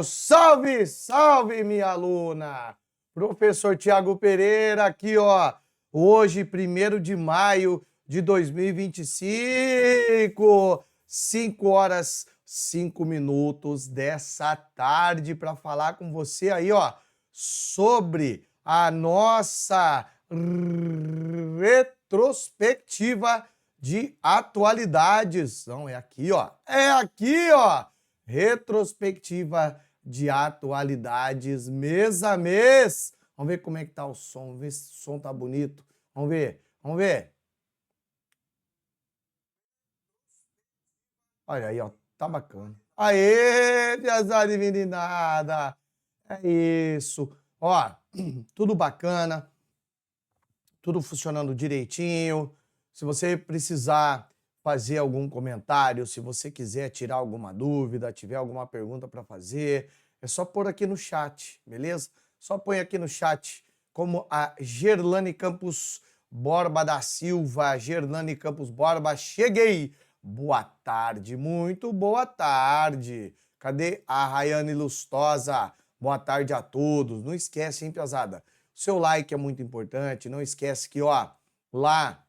Salve, salve, minha aluna! Professor Tiago Pereira aqui, ó. Hoje, 1º de maio de 2025, 5h05 dessa tarde, para falar com você aí, ó, sobre a nossa retrospectiva de atualidades. Não, é aqui, ó. É aqui, ó. Retrospectiva de atualidades mês a mês. Vamos ver como é que tá o som, vamos ver se o som tá bonito. Vamos ver, vamos ver. Olha aí, ó, tá bacana. Aê, piazada e meninada. É isso. Ó, tudo bacana, tudo funcionando direitinho. Se você precisar fazer algum comentário, se você quiser tirar alguma dúvida, tiver alguma pergunta para fazer, é só pôr aqui no chat, beleza? Só põe aqui no chat, como a Gerlane Campos Borba da Silva. Gerlane Campos Borba, cheguei! Boa tarde, muito boa tarde. Cadê a Rayane Lustosa? Boa tarde a todos. Não esquece, hein, piazada? O seu like é muito importante. Não esquece que, ó, lá,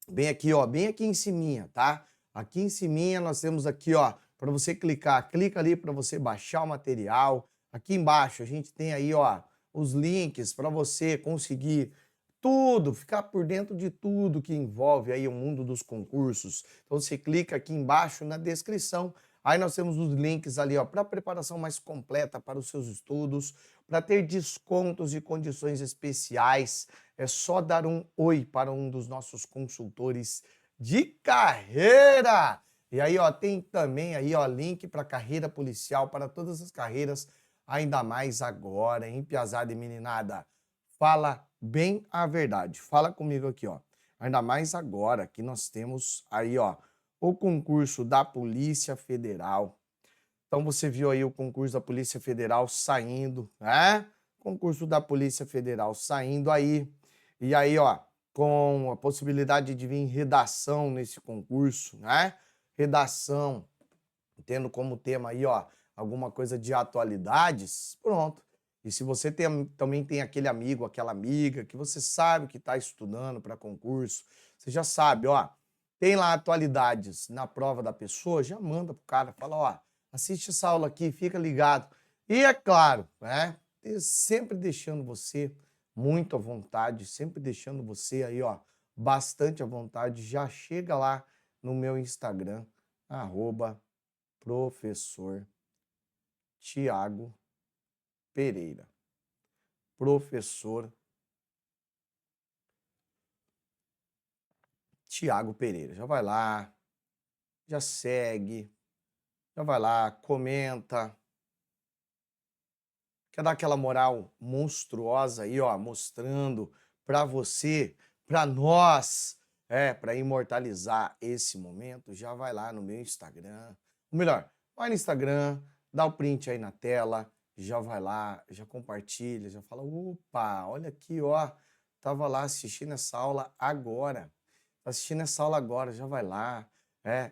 bem aqui, ó, bem aqui em ciminha, tá? Aqui em ciminha nós temos aqui, ó, para você clicar. Clica ali para você baixar o material. Aqui embaixo a gente tem aí, ó, os links para você conseguir tudo, ficar por dentro de tudo que envolve aí o mundo dos concursos. Então você clica aqui embaixo na descrição. Aí nós temos os links ali, ó, para preparação mais completa para os seus estudos, para ter descontos e condições especiais. É só dar um oi para um dos nossos consultores de carreira. E aí, ó, tem também aí, ó, link para carreira policial, para todas as carreiras, ainda mais agora, hein, piazada e meninada? Fala bem a verdade. Fala comigo aqui, ó. Ainda mais agora que nós temos aí, ó, o concurso da Polícia Federal. Então você viu aí o concurso da Polícia Federal saindo, né? Concurso da Polícia Federal saindo aí. E aí, ó, com a possibilidade de vir redação nesse concurso, né? Redação, tendo como tema aí, ó, alguma coisa de atualidades, pronto. E se você também tem aquele amigo, aquela amiga que você sabe que está estudando para concurso, você já sabe, ó, tem lá atualidades na prova da pessoa, já manda pro cara, fala, ó, assiste essa aula aqui, fica ligado. E é claro, né, sempre deixando você muito à vontade, sempre deixando você aí, ó, bastante à vontade, já chega lá no meu Instagram, @professor Tiago Pereira. Professor Tiago Pereira. Já vai lá, já segue, já vai lá, comenta. Quer dar aquela moral monstruosa aí, ó, mostrando para você, para nós, para imortalizar esse momento, já vai lá no meu Instagram. Ou melhor, vai no Instagram, dá o print aí na tela, já vai lá, já compartilha, já fala, opa, olha aqui, ó, tava lá assistindo essa aula agora. Tá assistindo essa aula agora, já vai lá,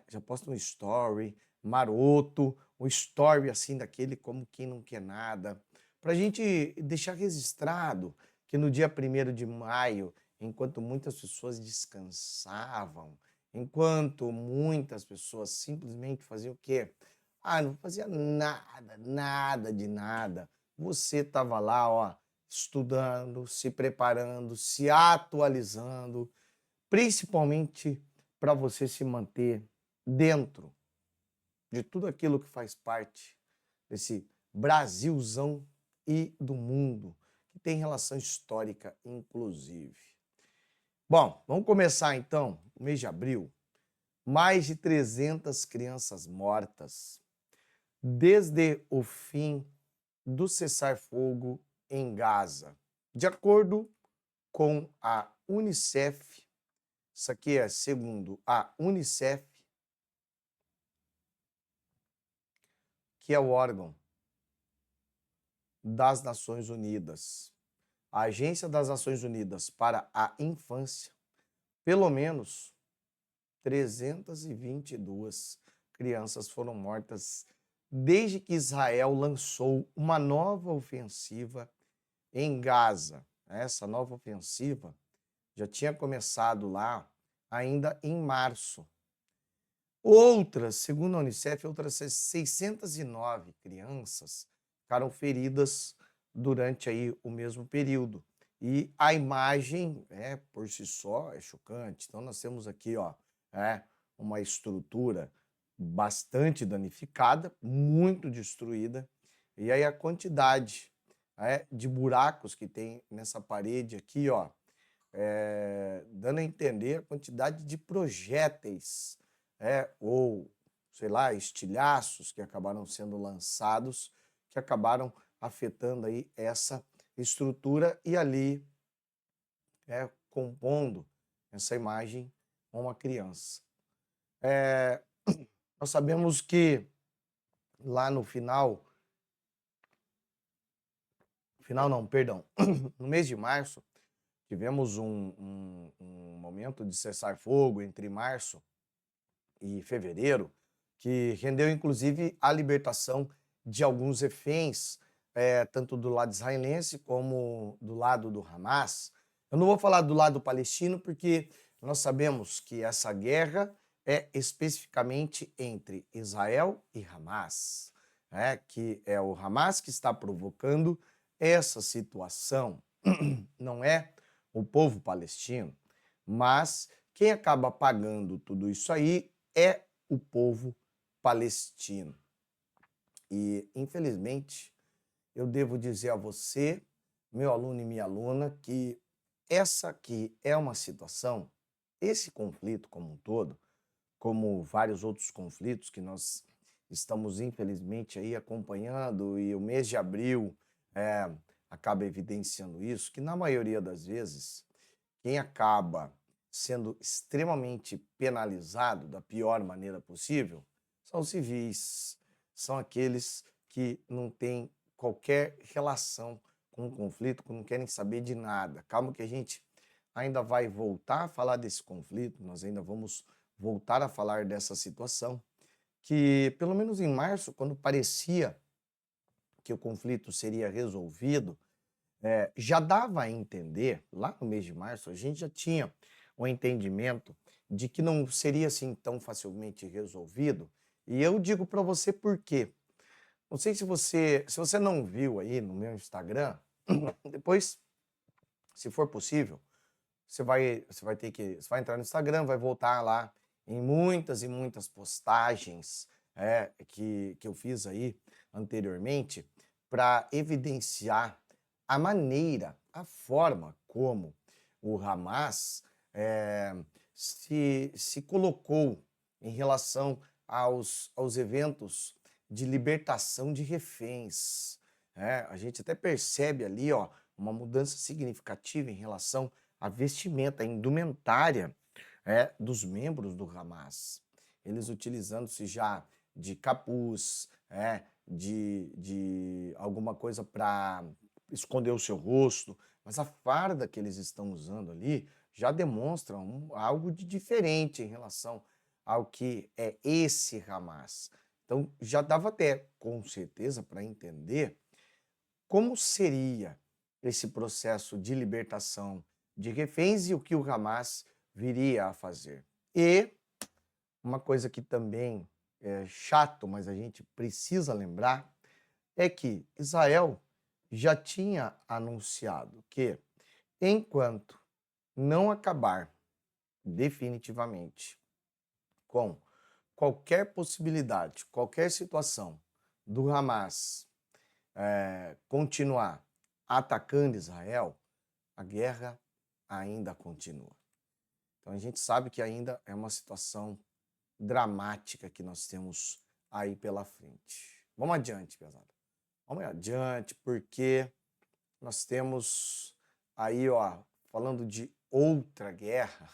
já posta um story maroto, um story assim daquele como quem não quer nada, para a gente deixar registrado que no dia 1º de maio, enquanto muitas pessoas descansavam, enquanto muitas pessoas simplesmente faziam o quê? Ah, não fazia nada, nada de nada. Você estava lá, ó, estudando, se preparando, se atualizando, principalmente para você se manter dentro de tudo aquilo que faz parte desse Brasilzão e do mundo, que tem relação histórica, inclusive. Bom, vamos começar então, o mês de abril. Mais de 300 crianças mortas desde o fim do cessar-fogo em Gaza. De acordo com a Unicef, isso aqui é segundo a Unicef, que é o órgão das Nações Unidas, a Agência das Nações Unidas para a Infância, pelo menos 322 crianças foram mortas desde que Israel lançou uma nova ofensiva em Gaza. Essa nova ofensiva já tinha começado lá ainda em março. Outras, segundo a Unicef, outras 609 crianças ficaram feridas durante aí o mesmo período. E a imagem, por si só, é chocante. Então nós temos aqui, ó, uma estrutura bastante danificada, muito destruída, e aí a quantidade de buracos que tem nessa parede aqui, ó, dando a entender a quantidade de projéteis, ou, sei lá, estilhaços que acabaram sendo lançados, que acabaram afetando aí essa estrutura e ali compondo essa imagem uma criança. Nós sabemos que lá no final não, perdão, no mês de março, tivemos um momento de cessar-fogo entre março e fevereiro, que rendeu inclusive a libertação de alguns reféns, tanto do lado israelense como do lado do Hamas. Eu não vou falar do lado palestino, porque nós sabemos que essa guerra é especificamente entre Israel e Hamas, que é o Hamas que está provocando essa situação. Não é o povo palestino, mas quem acaba pagando tudo isso aí é o povo palestino. E, infelizmente, eu devo dizer a você, meu aluno e minha aluna, que essa aqui é uma situação, esse conflito como um todo, como vários outros conflitos que nós estamos, infelizmente, aí acompanhando, e o mês de abril acaba evidenciando isso, que na maioria das vezes, quem acaba sendo extremamente penalizado da pior maneira possível são os civis, são aqueles que não têm qualquer relação com o conflito, que não querem saber de nada. Calma que a gente ainda vai voltar a falar desse conflito, nós ainda vamos voltar a falar dessa situação, que pelo menos em março, quando parecia que o conflito seria resolvido, já dava a entender, lá no mês de março, a gente já tinha o entendimento de que não seria assim tão facilmente resolvido. E eu digo para você por quê. Não sei se você não viu aí no meu Instagram, depois, se for possível, você vai ter que, você vai entrar no Instagram, vai voltar lá em muitas e muitas postagens que eu fiz aí anteriormente para evidenciar a maneira, a forma como o Hamas se colocou em relação aos eventos de libertação de reféns. A gente até percebe ali, ó, uma mudança significativa em relação à vestimenta, à indumentária dos membros do Hamas. Eles utilizando-se já de capuz, de alguma coisa para esconder o seu rosto, mas a farda que eles estão usando ali já demonstra algo de diferente em relação ao que é esse Hamas. Então já dava até, com certeza, para entender como seria esse processo de libertação de reféns e o que o Hamas viria a fazer. E uma coisa que também é chato, mas a gente precisa lembrar, é que Israel já tinha anunciado que, enquanto não acabar definitivamente com qualquer possibilidade, qualquer situação do Hamas continuar atacando Israel, a guerra ainda continua. Então a gente sabe que ainda é uma situação dramática que nós temos aí pela frente. Vamos adiante, pesada. Vamos adiante, porque nós temos aí, ó, falando de outra guerra,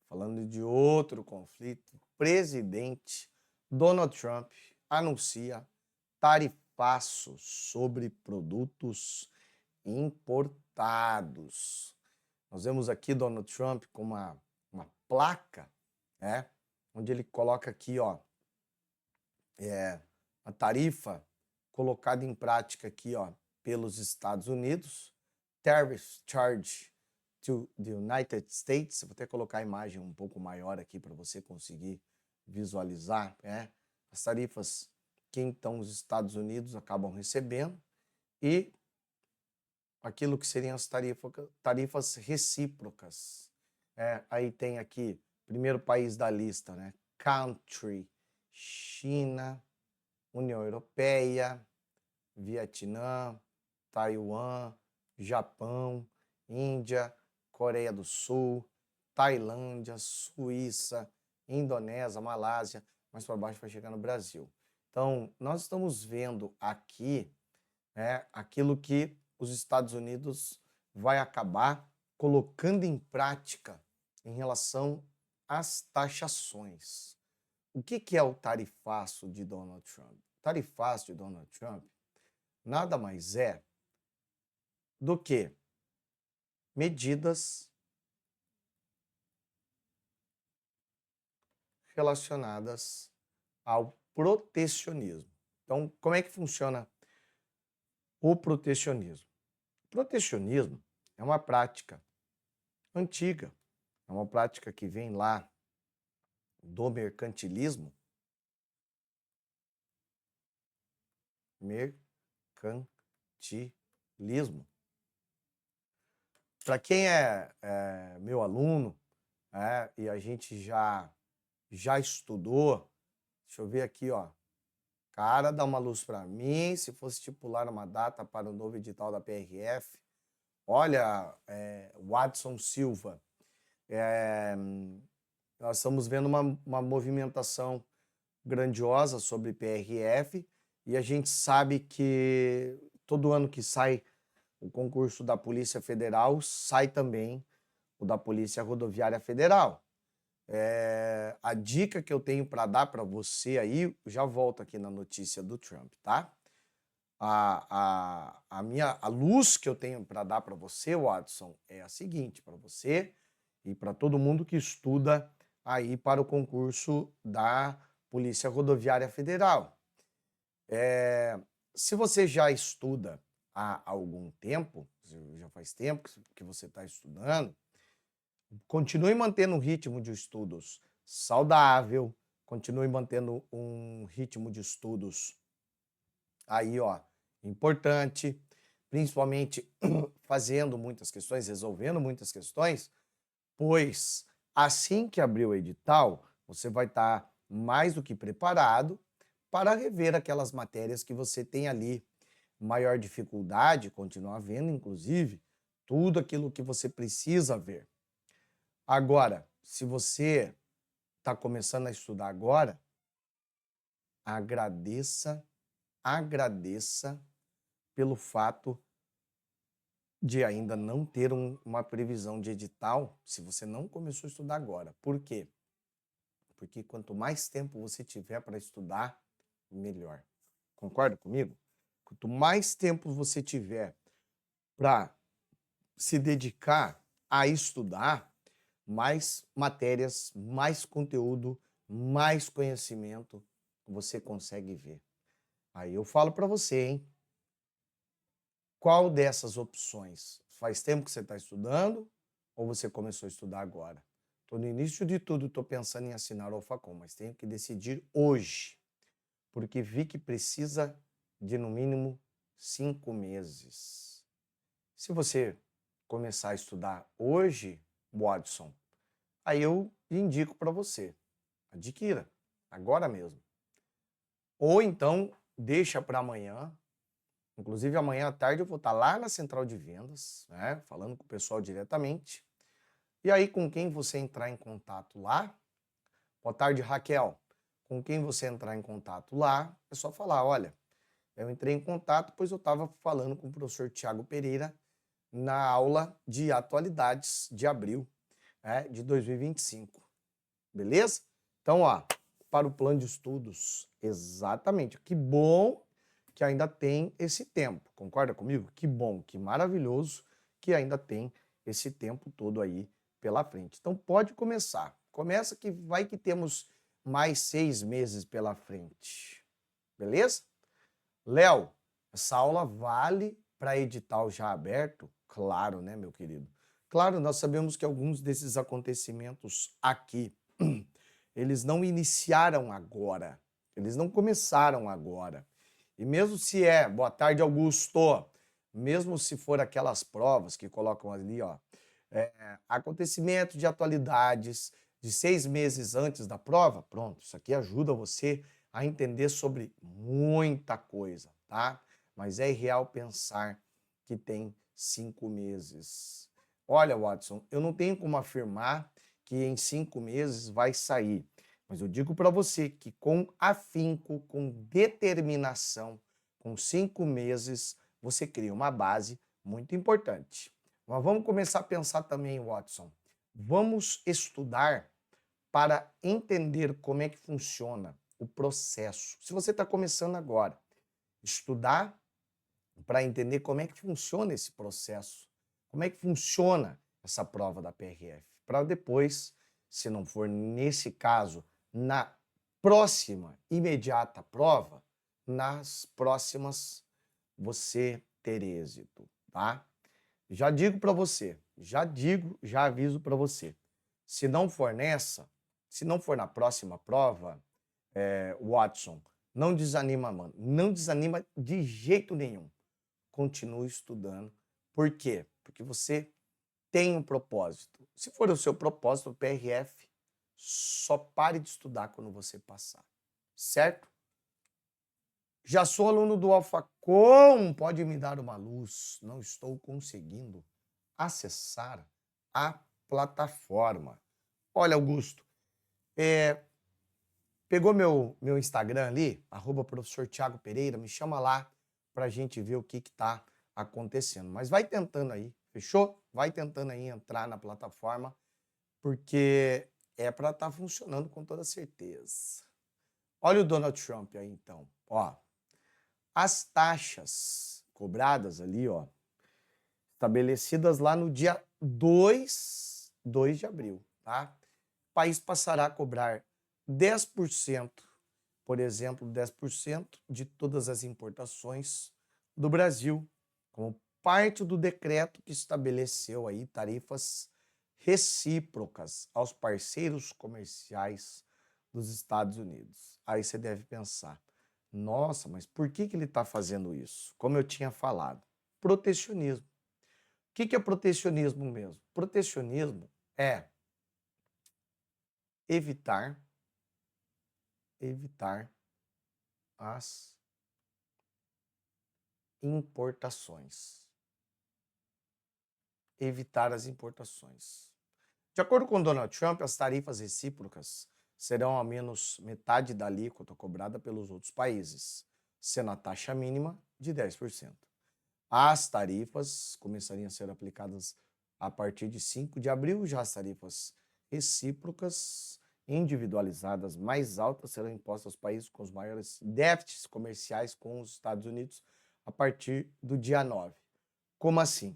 falando de outro conflito, o presidente Donald Trump anuncia tarifaços sobre produtos importados. Nós vemos aqui Donald Trump com uma placa, onde ele coloca aqui, ó, a tarifa colocada em prática aqui, ó, pelos Estados Unidos, tariff charge to the United States. Vou até colocar a imagem um pouco maior aqui para você conseguir visualizar, né? As tarifas que então os Estados Unidos acabam recebendo e aquilo que seriam as tarifas recíprocas. Aí tem aqui, primeiro país da lista, né? Country, China, União Europeia, Vietnã, Taiwan, Japão, Índia, Coreia do Sul, Tailândia, Suíça, Indonésia, Malásia, mais para baixo vai chegar no Brasil. Então, nós estamos vendo aqui aquilo que os Estados Unidos vai acabar colocando em prática em relação às taxações. O que é o tarifaço de Donald Trump? O tarifaço de Donald Trump nada mais é do que medidas relacionadas ao protecionismo. Então, como é que funciona o protecionismo? O protecionismo é uma prática antiga, é uma prática que vem lá do mercantilismo. Mercantilismo. Para quem é meu aluno, e a gente já estudou, deixa eu ver aqui, ó. Cara, dá uma luz para mim, se fosse estipular uma data para o novo edital da PRF. Olha, Watson Silva, nós estamos vendo uma movimentação grandiosa sobre PRF e a gente sabe que todo ano que sai o concurso da Polícia Federal, sai também o da Polícia Rodoviária Federal. A dica que eu tenho para dar para você aí, já volto aqui na notícia do Trump, tá? A luz que eu tenho para dar para você, Watson, é a seguinte, para você e para todo mundo que estuda aí para o concurso da Polícia Rodoviária Federal. Se você já estuda há algum tempo, já faz tempo que você está estudando, continue mantendo um ritmo de estudos saudável, continue mantendo um ritmo de estudos aí, ó, importante, principalmente fazendo muitas questões, resolvendo muitas questões, pois assim que abrir o edital, você vai estar mais do que preparado para rever aquelas matérias que você tem ali maior dificuldade, continuar vendo, inclusive, tudo aquilo que você precisa ver. Agora, se você está começando a estudar agora, agradeça pelo fato de ainda não ter uma previsão de edital se você não começou a estudar agora. Por quê? Porque quanto mais tempo você tiver para estudar, melhor. Concorda comigo? Quanto mais tempo você tiver para se dedicar a estudar, mais matérias, mais conteúdo, mais conhecimento você consegue ver. Aí eu falo para você, hein? Qual dessas opções? Faz tempo que você está estudando ou você começou a estudar agora? Estou no início de tudo, estou pensando em assinar o Alfacom, mas tenho que decidir hoje, porque vi que precisa de no mínimo 5 meses. Se você começar a estudar hoje, Watson, aí eu indico para você, adquira, agora mesmo. Ou então, deixa para amanhã. Inclusive, amanhã à tarde eu vou estar lá na central de vendas, né, falando com o pessoal diretamente. E aí, com quem você entrar em contato lá, boa tarde, Raquel. Com quem você entrar em contato lá, é só falar, olha, eu entrei em contato, pois eu estava falando com o professor Tiago Pereira na aula de atualidades de abril de 2025. Beleza? Então, ó, para o plano de estudos, exatamente. Que bom que ainda tem esse tempo. Concorda comigo? Que bom, que maravilhoso que ainda tem esse tempo todo aí pela frente. Então, pode começar. Começa que vai que temos mais 6 meses pela frente. beleza? Léo, essa aula vale para edital já aberto? Claro, né, meu querido? Claro, nós sabemos que alguns desses acontecimentos aqui, eles não iniciaram agora, eles não começaram agora. E mesmo se é, boa tarde, Augusto, mesmo se for aquelas provas que colocam ali, ó, acontecimento de atualidades de 6 meses antes da prova, pronto, isso aqui ajuda você a entender sobre muita coisa, tá? Mas é irreal pensar que tem 5 meses. Olha, Watson, eu não tenho como afirmar que em 5 meses vai sair, mas eu digo para você que com afinco, com determinação, com 5 meses, você cria uma base muito importante. Mas vamos começar a pensar também, Watson. Vamos estudar para entender como é que funciona o processo. Se você está começando agora, estudar para entender como é que funciona esse processo, como é que funciona essa prova da PRF, para depois, se não for nesse caso, na próxima imediata prova, nas próximas você ter êxito, tá? Já digo para você, já aviso para você. Se não for nessa, se não for na próxima prova, Watson, não desanima, mano. Não desanima de jeito nenhum. Continue estudando. Por quê? Porque você tem um propósito. Se for o seu propósito, o PRF, só pare de estudar quando você passar. Certo? Já sou aluno do Alphacom, pode me dar uma luz? Não estou conseguindo acessar a plataforma. Olha, Augusto, pegou meu Instagram ali, @professor Thiago Pereira, me chama lá para a gente ver o que está acontecendo. Mas vai tentando aí, fechou? Vai tentando aí entrar na plataforma, porque é para estar funcionando com toda certeza. Olha o Donald Trump aí, então. Ó, as taxas cobradas ali, ó, estabelecidas lá no dia 2 de abril, tá? O país passará a cobrar 10%, por exemplo, 10% de todas as importações do Brasil, como parte do decreto que estabeleceu aí tarifas recíprocas aos parceiros comerciais dos Estados Unidos. Aí você deve pensar, nossa, mas por que ele está fazendo isso? Como eu tinha falado, protecionismo. O que é protecionismo mesmo? Protecionismo é evitar as importações. Evitar as importações. De acordo com Donald Trump, as tarifas recíprocas serão ao menos metade da alíquota cobrada pelos outros países, sendo a taxa mínima de 10%. As tarifas começariam a ser aplicadas a partir de 5 de abril, já as tarifas recíprocas individualizadas mais altas serão impostas aos países com os maiores déficits comerciais com os Estados Unidos a partir do dia 9. Como assim?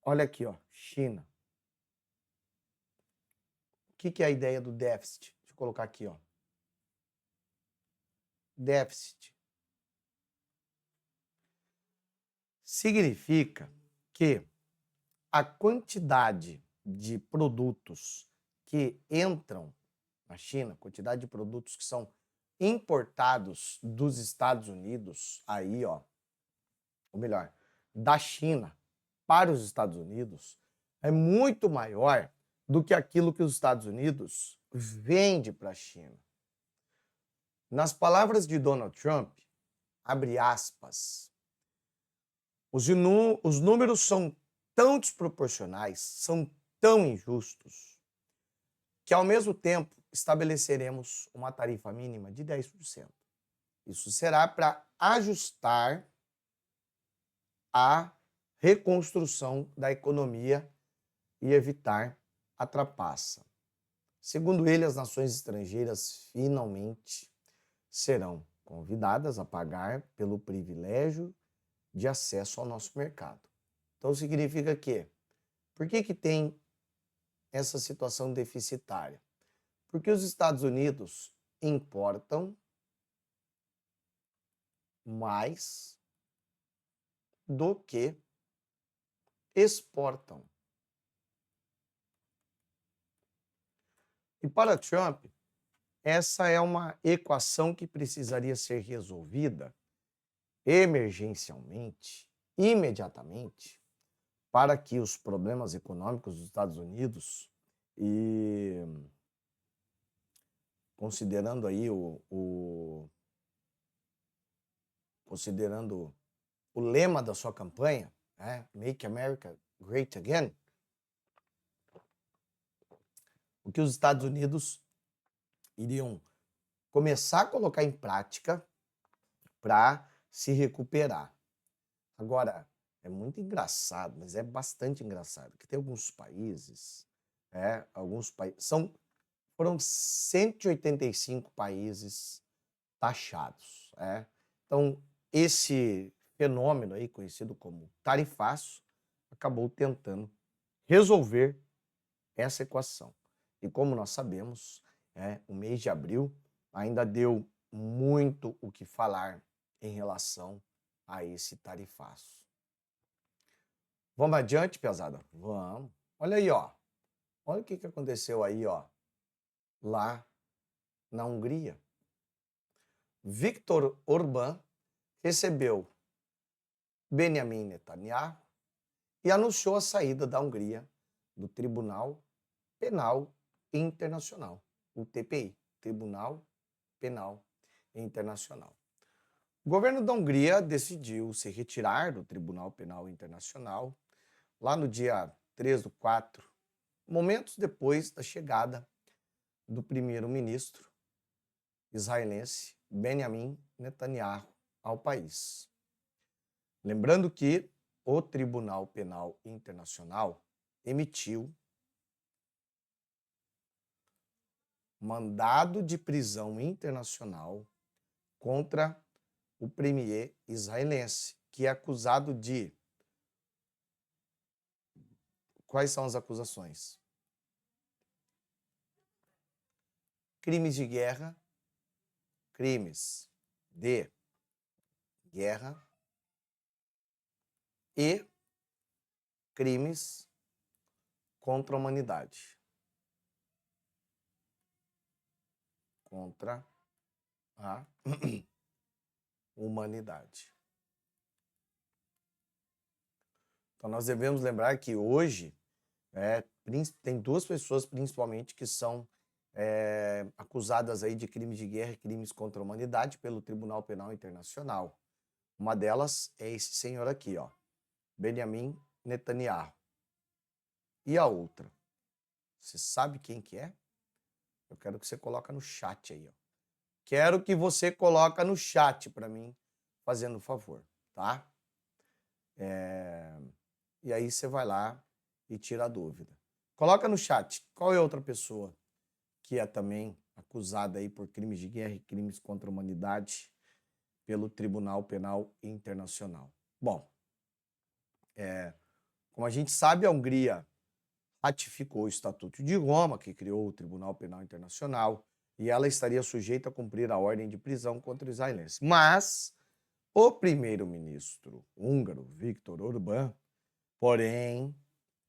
Olha aqui, ó, China. O que é a ideia do déficit? Deixa eu colocar aqui, ó. Déficit significa que a quantidade de produtos que entram na China, quantidade de produtos que são importados dos Estados Unidos, aí, ó, ou melhor, da China para os Estados Unidos, é muito maior do que aquilo que os Estados Unidos vende para a China. Nas palavras de Donald Trump, abre aspas, os números são tão desproporcionais, são tão injustos, que ao mesmo tempo estabeleceremos uma tarifa mínima de 10%. Isso será para ajustar a reconstrução da economia e evitar a trapaça. Segundo ele, as nações estrangeiras finalmente serão convidadas a pagar pelo privilégio de acesso ao nosso mercado. Então significa que, por que tem essa situação deficitária? Porque os Estados Unidos importam mais do que exportam. E para Trump, essa é uma equação que precisaria ser resolvida emergencialmente, imediatamente, para que os problemas econômicos dos Estados Unidos e considerando aí considerando o lema da sua campanha, né, Make America Great Again, o que os Estados Unidos iriam começar a colocar em prática para se recuperar. Agora, é muito engraçado, mas é bastante engraçado, que tem alguns países, foram 185 países taxados. Então, esse fenômeno aí, conhecido como tarifaço, acabou tentando resolver essa equação. E como nós sabemos, o mês de abril ainda deu muito o que falar em relação a esse tarifaço. Vamos adiante, pesada? Vamos. Olha aí, ó. Olha o que aconteceu aí, ó, lá na Hungria. Viktor Orbán recebeu Benjamin Netanyahu e anunciou a saída da Hungria do Tribunal Penal Internacional, o TPI, Tribunal Penal Internacional. O governo da Hungria decidiu se retirar do Tribunal Penal Internacional lá no dia 3/4, momentos depois da chegada do primeiro-ministro israelense Benjamin Netanyahu ao país. Lembrando que o Tribunal Penal Internacional emitiu mandado de prisão internacional contra o premier israelense, que é acusado de... Quais são as acusações? Crimes de guerra, crimes de guerra e crimes contra a humanidade. Contra a humanidade. Então, nós devemos lembrar que hoje tem duas pessoas, principalmente, que são acusadas aí de crimes de guerra e crimes contra a humanidade pelo Tribunal Penal Internacional. Uma delas é esse senhor aqui, ó, Benjamin Netanyahu. E a outra? Você sabe quem que é? Eu quero que você coloque no chat aí, ó. Quero que você coloque no chat para mim, fazendo um favor, tá? E aí você vai lá e tira a dúvida. Coloca no chat, qual é a outra pessoa que é também acusada aí por crimes de guerra e crimes contra a humanidade pelo Tribunal Penal Internacional? Bom, como a gente sabe, a Hungria ratificou o Estatuto de Roma, que criou o Tribunal Penal Internacional, e ela estaria sujeita a cumprir a ordem de prisão contra os israelenses. Mas o primeiro-ministro húngaro, Viktor Orbán, porém,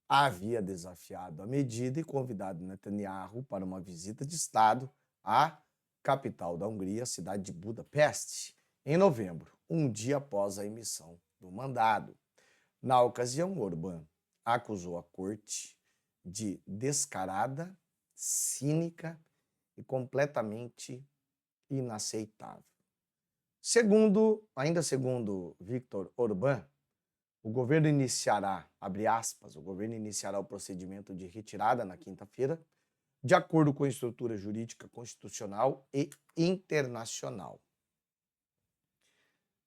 havia desafiado a medida e convidado Netanyahu para uma visita de Estado à capital da Hungria, a cidade de Budapeste, em novembro, um dia após a emissão do mandado. Na ocasião, Orbán acusou a corte de descarada, cínica e completamente inaceitável. Ainda segundo Viktor Orbán, o governo iniciará, abre aspas, o governo iniciará o procedimento de retirada na quinta-feira, de acordo com a estrutura jurídica constitucional e internacional.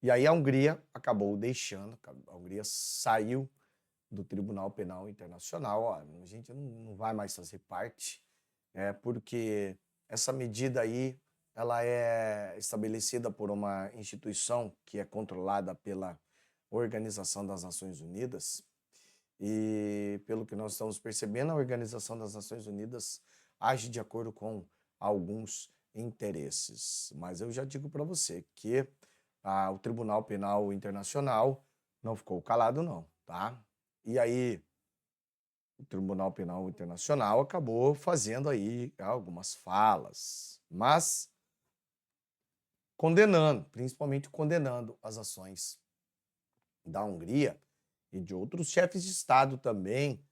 E aí a Hungria acabou deixando, a Hungria saiu do Tribunal Penal Internacional. Ó, a gente não vai mais fazer parte, porque essa medida aí ela é estabelecida por uma instituição que é controlada pela Organização das Nações Unidas, e pelo que nós estamos percebendo, a Organização das Nações Unidas age de acordo com alguns interesses. Mas eu já digo para você que o Tribunal Penal Internacional não ficou calado não, tá? E aí o Tribunal Penal Internacional acabou fazendo aí algumas falas, mas condenando, principalmente condenando as ações da Hungria e de outros chefes de Estado também,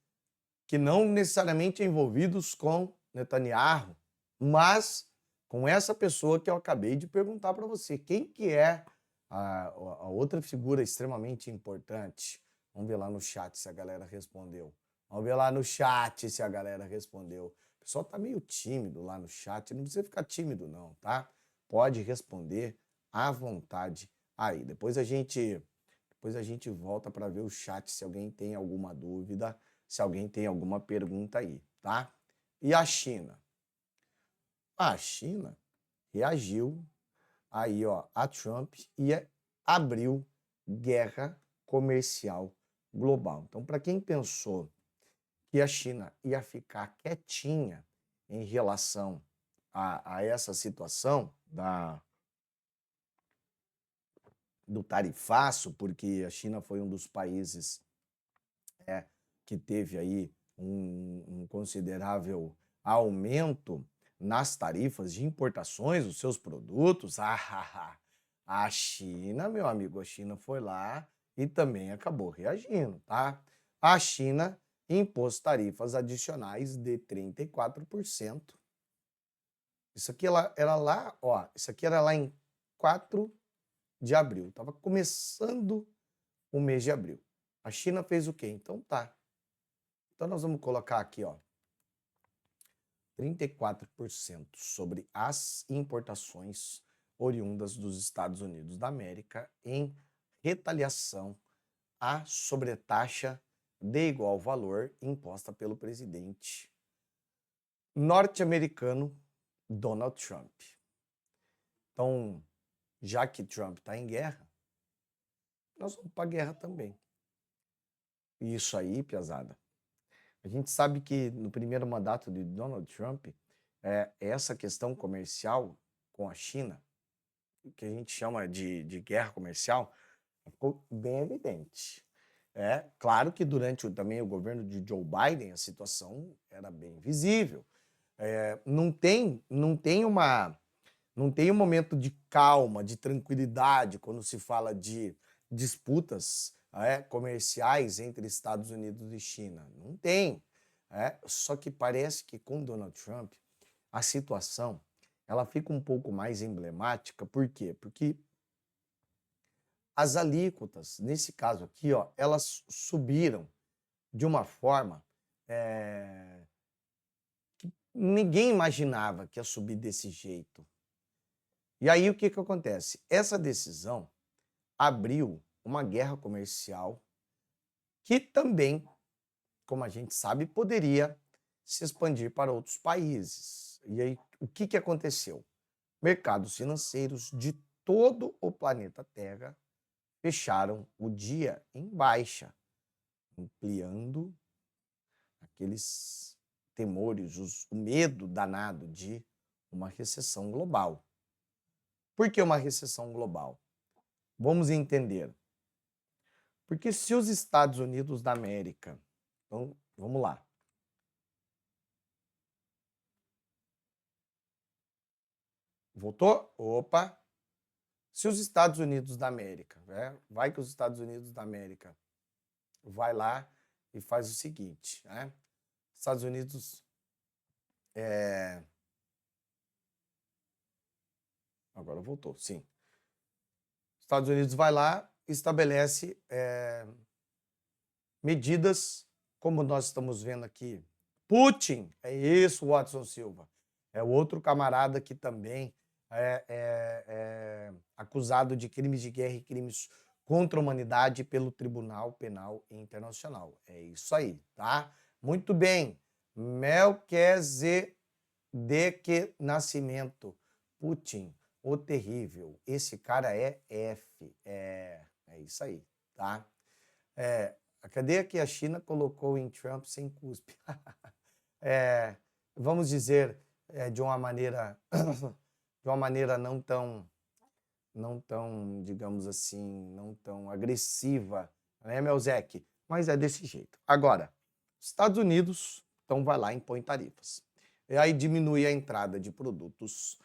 que não necessariamente envolvidos com Netanyahu, mas com essa pessoa que eu acabei de perguntar para você. Quem que é a outra figura extremamente importante? Vamos ver lá no chat se a galera respondeu. Vamos ver lá no chat se a galera respondeu. O pessoal tá meio tímido lá no chat, não precisa ficar tímido não, tá? Pode responder à vontade aí. Depois a gente volta para ver o chat se alguém tem alguma dúvida, se alguém tem alguma pergunta aí, tá? E a China? A China reagiu aí, ó, a Trump e abriu guerra comercial global. Então, para quem pensou que a China ia ficar quietinha em relação a essa situação do tarifaço, porque a China foi um dos países que teve aí um considerável aumento nas tarifas de importações dos seus produtos. A China, meu amigo, a China foi lá e também acabou reagindo, tá? A China impôs tarifas adicionais de 34%. Isso aqui era lá, ó, isso aqui era lá em 4 de abril. Estava começando o mês de abril. A China fez o quê? Então tá. Então nós vamos colocar aqui, ó, 34% sobre as importações oriundas dos Estados Unidos da América em retaliação à sobretaxa de igual valor imposta pelo presidente norte-americano Donald Trump. Então, já que Trump está em guerra, nós vamos para a guerra também. E isso aí, piazada, a gente sabe que no primeiro mandato de Donald Trump, essa questão comercial com a China, que a gente chama de guerra comercial, ficou bem evidente. É claro que durante também o governo de Joe Biden a situação era bem visível. Não tem um momento de calma, de tranquilidade quando se fala de disputas comerciais entre Estados Unidos e China. Não tem. Só que parece que com Donald Trump a situação ela fica um pouco mais emblemática. Por quê? Porque as alíquotas, nesse caso aqui, ó, elas subiram de uma forma que ninguém imaginava que ia subir desse jeito. E aí o que acontece? Essa decisão abriu uma guerra comercial que também, como a gente sabe, poderia se expandir para outros países. E aí o que aconteceu? Mercados financeiros de todo o planeta Terra fecharam o dia em baixa, ampliando aqueles temores, o medo danado de uma recessão global. Por que uma recessão global? Vamos entender. Porque se os Estados Unidos da América, então vamos lá. Voltou? Opa! Se os Estados Unidos da América, vai que os Estados Unidos da América vai lá e faz o seguinte, Estados Unidos agora voltou, sim. Estados Unidos vai lá e estabelece medidas, como nós estamos vendo aqui. Putin, é isso, Watson Silva. É outro camarada que também é acusado de crimes de guerra e crimes contra a humanidade pelo Tribunal Penal Internacional. É isso aí, tá? Muito bem. Melquisedeque Nascimento. Putin, o terrível. Esse cara é F. É isso aí, tá? A cadeia que a China colocou em Trump sem cuspe. Vamos dizer de uma maneira não digamos assim, não tão agressiva, né, Melzek? Mas é desse jeito. Agora, Estados Unidos, então vai lá e impõe tarifas. E aí diminui a entrada de produtos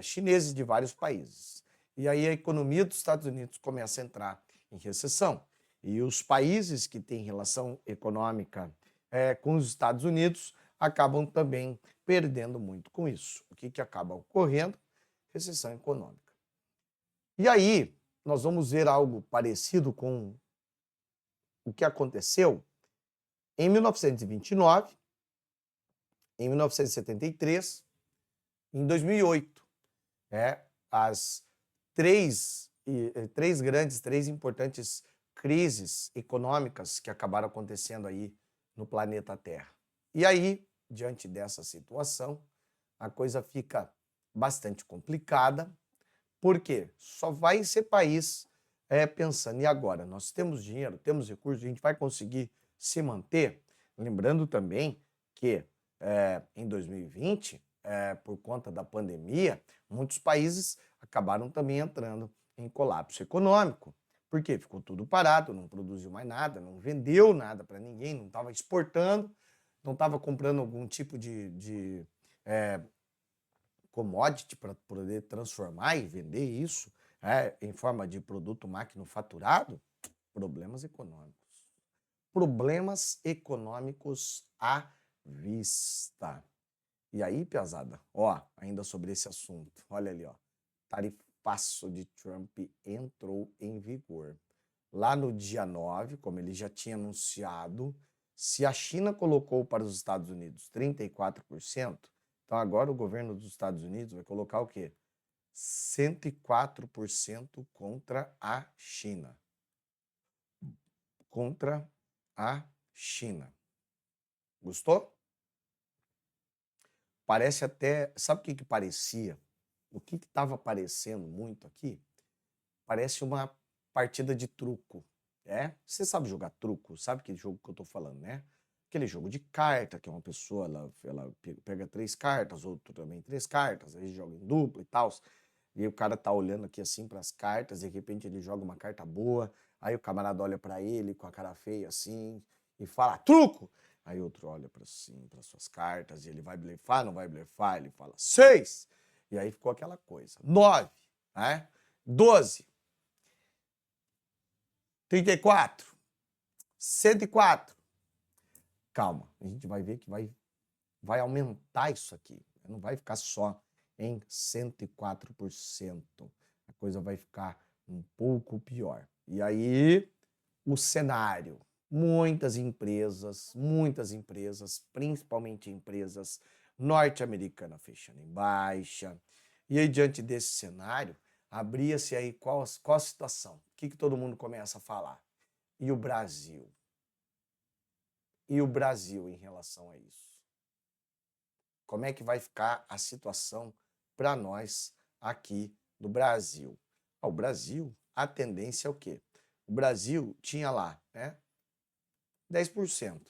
chineses de vários países. E aí a economia dos Estados Unidos começa a entrar em recessão. E os países que têm relação econômica com os Estados Unidos acabam também perdendo muito com isso. O que acaba ocorrendo? Recessão econômica. E aí, nós vamos ver algo parecido com o que aconteceu em 1929, em 1973, em 2008. As três importantes crises econômicas que acabaram acontecendo aí no planeta Terra. E aí, diante dessa situação, a coisa fica bastante complicada, porque só vai ser país pensando, e agora? Nós temos dinheiro, temos recursos, a gente vai conseguir se manter? Lembrando também que em 2020, por conta da pandemia, muitos países acabaram também entrando em colapso econômico. Por quê? Ficou tudo parado, não produziu mais nada, não vendeu nada para ninguém, não estava exportando, não estava comprando algum tipo de commodity para poder transformar e vender isso em forma de produto maquinofaturado. Problemas econômicos. Problemas econômicos à vista. E aí, piazada, ainda sobre esse assunto, olha ali, tarifaço de Trump entrou em vigor. Lá no dia 9, como ele já tinha anunciado, se a China colocou para os Estados Unidos 34%, então agora o governo dos Estados Unidos vai colocar o quê? 104% contra a China. Contra a China. Gostou? Parece até... Sabe o que parecia? O que estava aparecendo muito aqui? Parece uma partida de truco. Você sabe jogar truco? Sabe que jogo que eu estou falando, né? Aquele jogo de carta, que é uma pessoa, ela pega 3 cartas, outro também 3 cartas, aí joga em dupla e tal. E aí o cara tá olhando aqui assim para as cartas, de repente ele joga uma carta boa, aí o camarada olha para ele com a cara feia assim e fala, truco! Aí outro olha para suas cartas e ele vai blefar, não vai blefar, ele fala 6! E aí ficou aquela coisa. 9, 12, 34, 104. Calma, a gente vai ver que vai aumentar isso aqui. Não vai ficar só em 104%. A coisa vai ficar um pouco pior. E aí, o cenário. Muitas empresas, principalmente empresas norte-americanas fechando em baixa. E aí, diante desse cenário, abria-se aí qual a situação? O que todo mundo começa a falar? E o Brasil? E o Brasil em relação a isso? Como é que vai ficar a situação para nós aqui no Brasil? O Brasil, a tendência é o quê? O Brasil tinha lá 10%.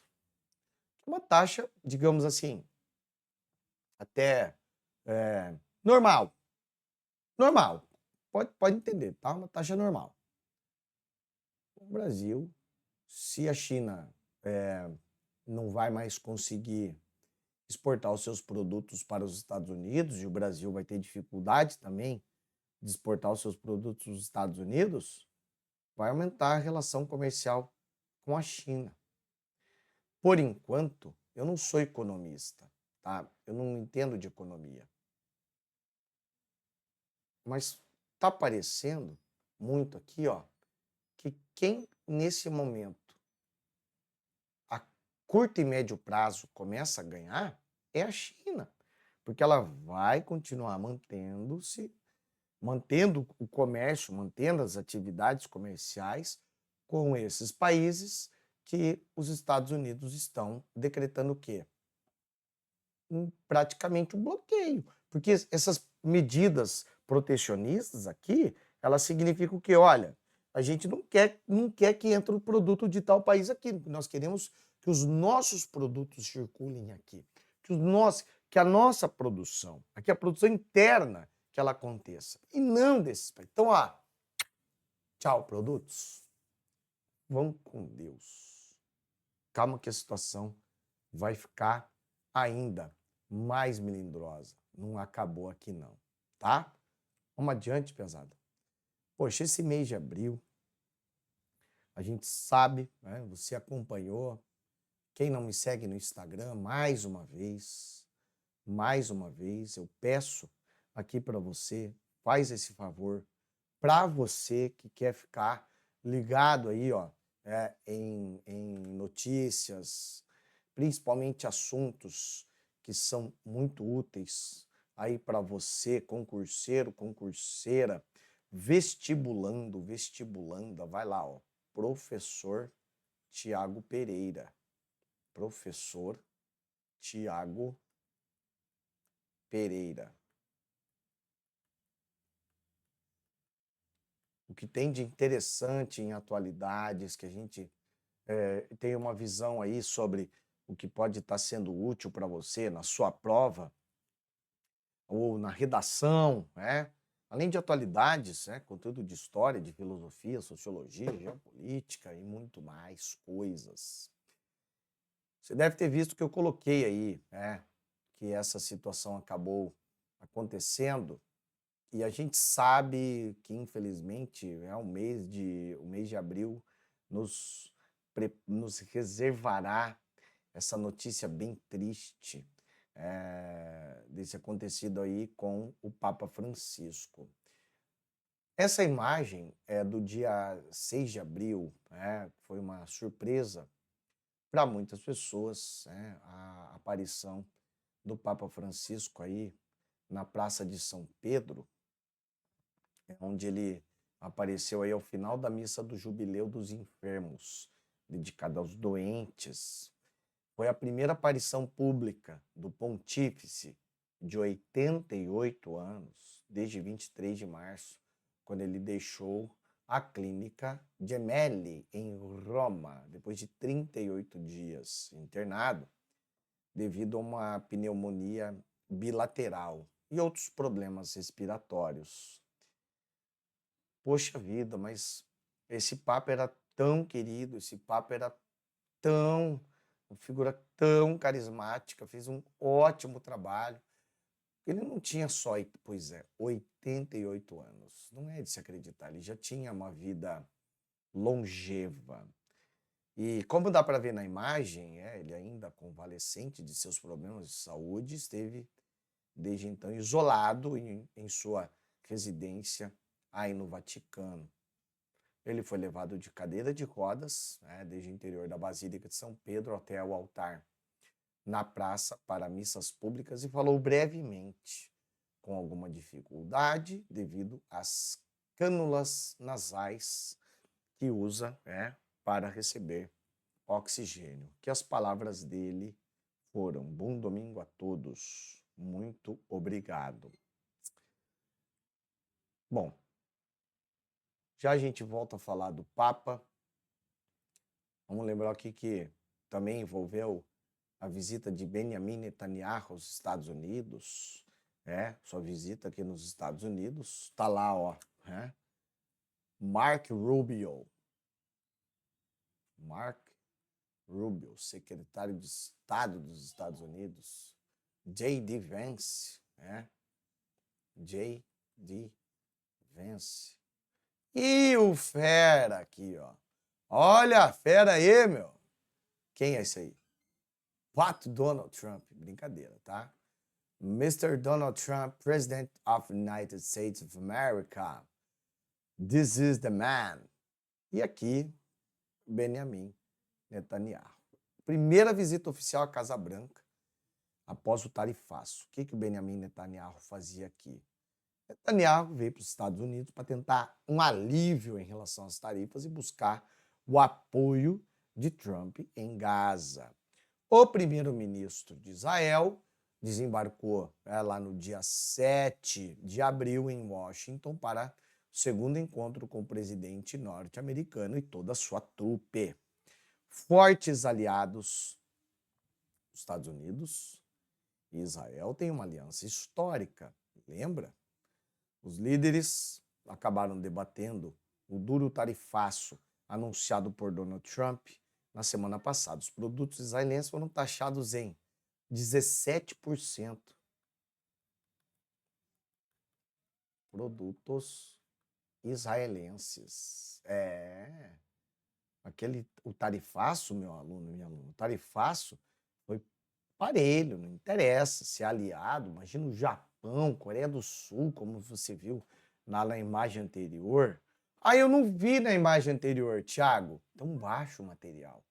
Uma taxa, digamos assim, até normal. Normal. Pode entender, tá? Uma taxa normal. O Brasil, se a China não vai mais conseguir exportar os seus produtos para os Estados Unidos, e o Brasil vai ter dificuldade também de exportar os seus produtos para os Estados Unidos, vai aumentar a relação comercial com a China. Por enquanto, eu não sou economista, tá? Eu não entendo de economia. Mas tá parecendo muito aqui, que quem nesse momento, a curto e médio prazo, começa a ganhar é a China, porque ela vai continuar mantendo o comércio, mantendo as atividades comerciais com esses países que os Estados Unidos estão decretando o quê? Praticamente um bloqueio, porque essas medidas protecionistas aqui, elas significam que, olha, a gente não quer que entre o produto de tal país aqui, nós queremos que os nossos produtos circulem aqui, que a nossa produção, aqui a produção interna, que que ela aconteça. E não desses países. Então, ó, tchau, produtos. Vão com Deus. Calma que a situação vai ficar ainda mais melindrosa. Não acabou aqui não, tá? Vamos adiante, pesada. Poxa, esse mês de abril, a gente sabe, né? Você acompanhou. Quem não me segue no Instagram, mais uma vez, eu peço aqui para você, faz esse favor, para você que quer ficar ligado aí, ó, em notícias, principalmente assuntos que são muito úteis aí para você, concurseiro, concurseira, vestibulanda, vai lá, ó, professor Tiago Pereira. Professor Tiago Pereira. O que tem de interessante em atualidades, que a gente tem uma visão aí sobre o que pode estar sendo útil para você na sua prova ou na redação, né? Além de atualidades, né? Conteúdo de história, de filosofia, sociologia, geopolítica e muito mais coisas. Você deve ter visto que eu coloquei aí, né? Que essa situação acabou acontecendo e a gente sabe que, infelizmente, o mês de abril nos reservará essa notícia bem triste desse acontecido aí com o Papa Francisco. Essa imagem é do dia 6 de abril, foi uma surpresa para muitas pessoas, a aparição do Papa Francisco aí na Praça de São Pedro, onde ele apareceu aí ao final da missa do Jubileu dos Enfermos, dedicada aos doentes. Foi a primeira aparição pública do pontífice de 88 anos, desde 23 de março, quando ele deixou a clínica Gemelli, em Roma, depois de 38 dias internado, devido a uma pneumonia bilateral e outros problemas respiratórios. Poxa vida, mas esse Papa era tão querido, esse Papa era uma figura tão carismática, fez um ótimo trabalho. Ele não tinha só, 88 anos. Não é de se acreditar, ele já tinha uma vida longeva. E como dá para ver na imagem, ele ainda convalescente de seus problemas de saúde, esteve desde então isolado em sua residência aí no Vaticano. Ele foi levado de cadeira de rodas, desde o interior da Basílica de São Pedro até o altar na praça para missas públicas e falou brevemente, com alguma dificuldade, devido às cânulas nasais que usa para receber oxigênio. Que as palavras dele foram: bom domingo a todos, muito obrigado. Bom, já a gente volta a falar do Papa. Vamos lembrar aqui que também envolveu a visita de Benjamin Netanyahu aos Estados Unidos, sua visita aqui nos Estados Unidos, tá lá, ó, Mark Rubio, secretário de Estado dos Estados Unidos, J.D. Vance, J.D. Vance. E o fera aqui, ó. Olha a fera aí, meu. Quem é esse aí? Pato Donald Trump. Brincadeira, tá? Mr. Donald Trump, President of the United States of America. This is the man. E aqui, Benjamin Netanyahu. Primeira visita oficial à Casa Branca após o tarifaço. O que o Benjamin Netanyahu fazia aqui? Netanyahu veio para os Estados Unidos para tentar um alívio em relação às tarifas e buscar o apoio de Trump em Gaza. O primeiro-ministro de Israel desembarcou lá no dia 7 de abril em Washington para o segundo encontro com o presidente norte-americano e toda a sua trupe. Fortes aliados, os Estados Unidos e Israel têm uma aliança histórica, lembra? Os líderes acabaram debatendo o duro tarifaço anunciado por Donald Trump na semana passada. Os produtos israelenses foram taxados em 17%. Produtos israelenses. O tarifaço, meu aluno, minha aluna, o tarifaço foi parelho, não interessa se é aliado. Imagina o Japão, Coreia do Sul, como você viu na imagem anterior. Eu não vi na imagem anterior, Thiago. Então baixa o material.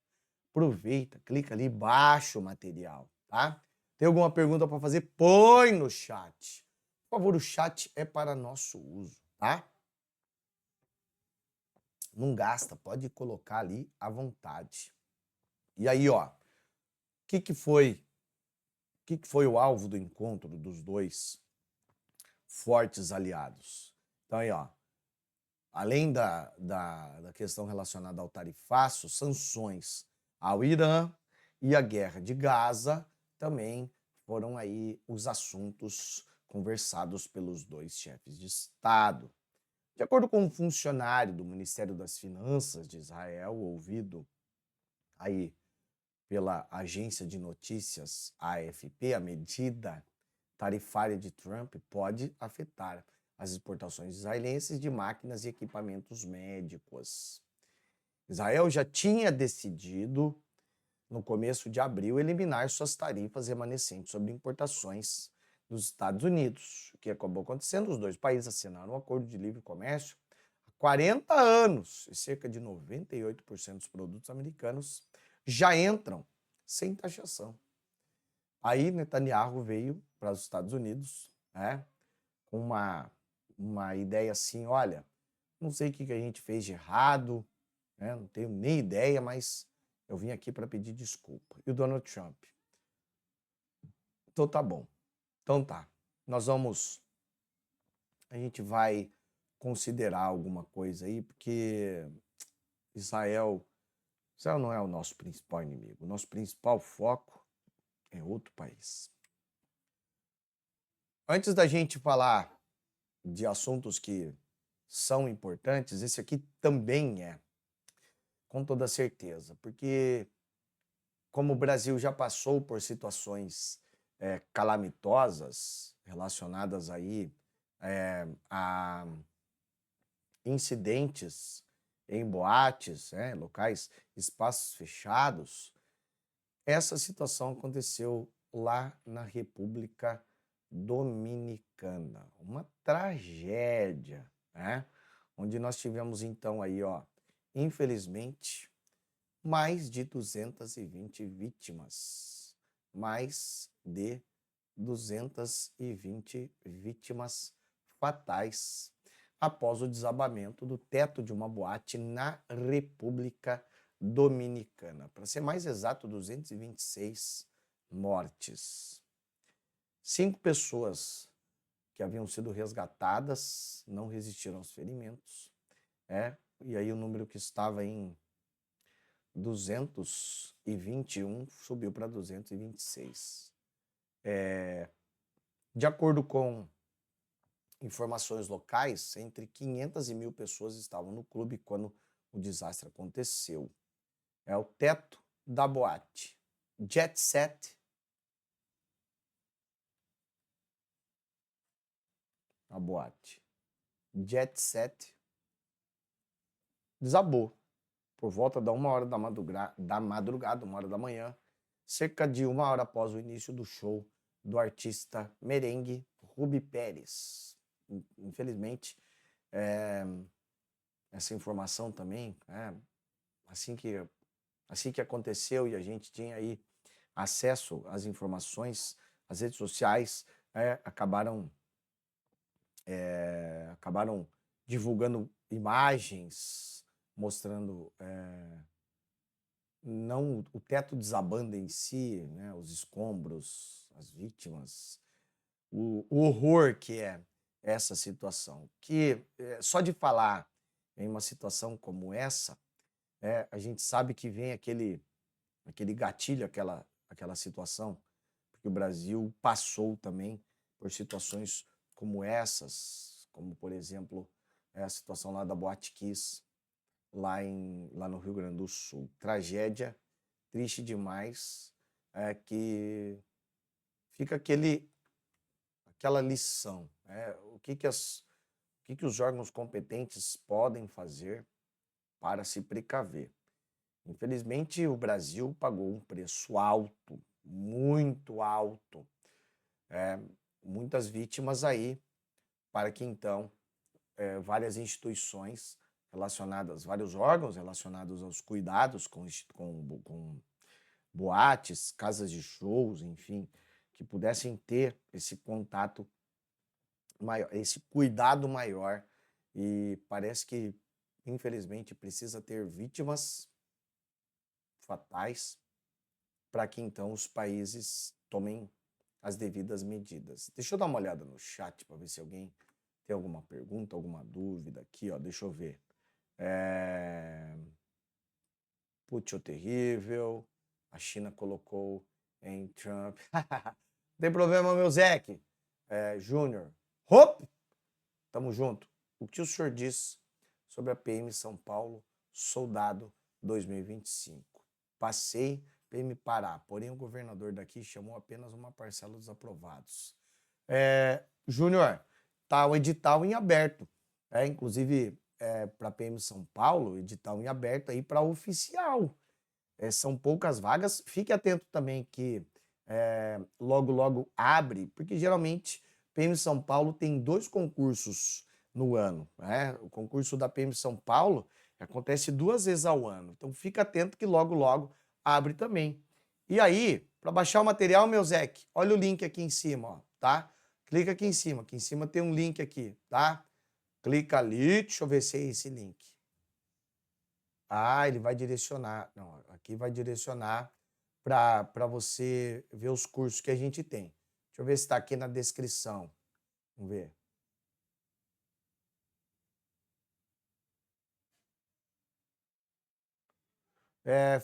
Aproveita, clica ali, baixa o material, tá? Tem alguma pergunta para fazer? Põe no chat. Por favor, o chat é para nosso uso, tá? Não gasta, pode colocar ali à vontade. E aí, ó, o que foi o alvo do encontro dos dois fortes aliados? Então aí, ó, além da questão relacionada ao tarifaço, sanções ao Irã e a guerra de Gaza também foram aí os assuntos conversados pelos dois chefes de Estado. De acordo com um funcionário do Ministério das Finanças de Israel, ouvido aí pela agência de notícias AFP, a medida tarifária de Trump pode afetar as exportações israelenses de máquinas e equipamentos médicos. Israel já tinha decidido, no começo de abril, eliminar suas tarifas remanescentes sobre importações dos Estados Unidos. O que acabou acontecendo? Os dois países assinaram um acordo de livre comércio há 40 anos e cerca de 98% dos produtos americanos já entram sem taxação. Aí Netanyahu veio para os Estados Unidos, né, com uma ideia assim, olha, não sei o que a gente fez de errado, né, não tenho nem ideia, mas eu vim aqui para pedir desculpa. E o Donald Trump? Então tá bom. Então tá. A gente vai considerar alguma coisa aí, porque Israel não é o nosso principal inimigo. O nosso principal foco é outro país. Antes da gente falar de assuntos que são importantes, esse aqui também é, com toda certeza, porque como o Brasil já passou por situações calamitosas relacionadas aí a incidentes em boates, locais, espaços fechados, essa situação aconteceu lá na República Dominicana. Uma tragédia, né? Onde nós tivemos então aí, ó, infelizmente, mais de 220 vítimas. Mais de 220 vítimas fatais após o desabamento do teto de uma boate na República Dominicana. Para ser mais exato, 226 mortes. 5 pessoas que haviam sido resgatadas não resistiram aos ferimentos. E aí o número que estava em 221 subiu para 226. De acordo com informações locais, entre 500 e 1.000 pessoas estavam no clube quando o desastre aconteceu. É o teto da boate. Jet Set. A boate. Jet Set desabou por volta da 1h da madrugada, 1h da manhã, cerca de 1 hora após o início do show do artista merengue Ruby Pérez. Infelizmente, essa informação também, assim que aconteceu e a gente tinha aí acesso às informações, as redes sociais acabaram divulgando imagens mostrando não o teto desabando em si, né, os escombros, as vítimas, o horror que é essa situação. Que só de falar em uma situação como essa, a gente sabe que vem aquele gatilho, aquela situação, porque o Brasil passou também por situações como essas, como, por exemplo, a situação lá da Boate Kiss, lá no Rio Grande do Sul. Tragédia, triste demais, que fica aquela lição, o que que os órgãos competentes podem fazer para se precaver. Infelizmente, o Brasil pagou um preço alto, muito alto, muitas vítimas aí, para que então várias instituições relacionadas, vários órgãos relacionados aos cuidados com boates, casas de shows, enfim, que pudessem ter esse contato maior, esse cuidado maior. E parece que, infelizmente, precisa ter vítimas fatais para que então os países tomem as devidas medidas. Deixa eu dar uma olhada no chat para ver se alguém tem alguma pergunta, alguma dúvida aqui, ó. Deixa eu ver. Putin terrível. A China colocou em Trump. Não tem problema, meu Zeke. Júnior. Hop! Tamo junto. O que o senhor diz sobre a PM São Paulo, soldado 2025? Passei PM Pará, porém o governador daqui chamou apenas uma parcela dos aprovados. Júnior, tá o edital em aberto. Inclusive, para PM São Paulo, edital em aberto aí para oficial. São poucas vagas. Fique atento também que logo, logo abre, porque geralmente PM São Paulo tem 2 concursos no ano. O concurso da PM São Paulo acontece 2 vezes ao ano. Então, fica atento que logo, logo abre também. E aí, para baixar o material, meu Zeke, olha o link aqui em cima, ó, tá? Clica aqui em cima. Aqui em cima tem um link aqui, tá? Clica ali, deixa eu ver se é esse link. Ele vai direcionar. Não, aqui vai direcionar para você ver os cursos que a gente tem. Deixa eu ver se está aqui na descrição. Vamos ver.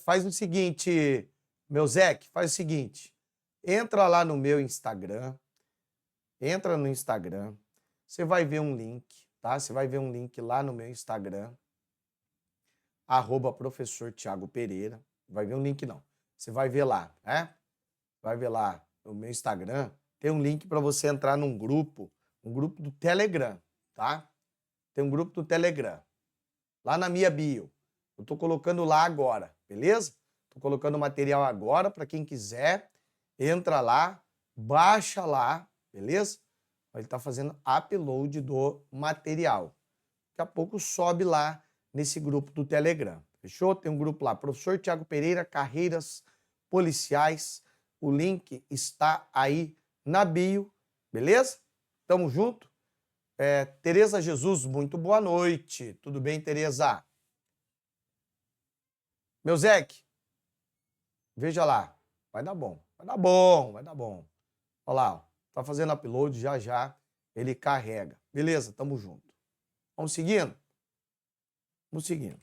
Faz o seguinte, meu Zeke, faz o seguinte. Entra lá no meu Instagram. Entra no Instagram. Você vai ver um link, tá? Você vai ver um link lá no meu Instagram. @professor Thiago Pereira. Vai ver um link não. Você vai ver lá, Vai ver lá no meu Instagram. Tem um link para você entrar num grupo, um grupo do Telegram, tá? Tem um grupo do Telegram. Lá na minha bio. Eu tô colocando lá agora, beleza? Tô colocando o material agora para quem quiser. Entra lá, baixa lá, beleza? Ele tá fazendo upload do material. Daqui a pouco sobe lá nesse grupo do Telegram. Fechou? Tem um grupo lá, Professor Thiago Pereira, Carreiras Policiais. O link está aí na bio, beleza? Tamo junto? Tereza Jesus, muito boa noite. Tudo bem, Tereza? Meu Zeke, veja lá. Vai dar bom, vai dar bom, vai dar bom. Olha lá, ó, tá fazendo upload, já já ele carrega. Beleza, tamo junto. Vamos seguindo? Vamos seguindo.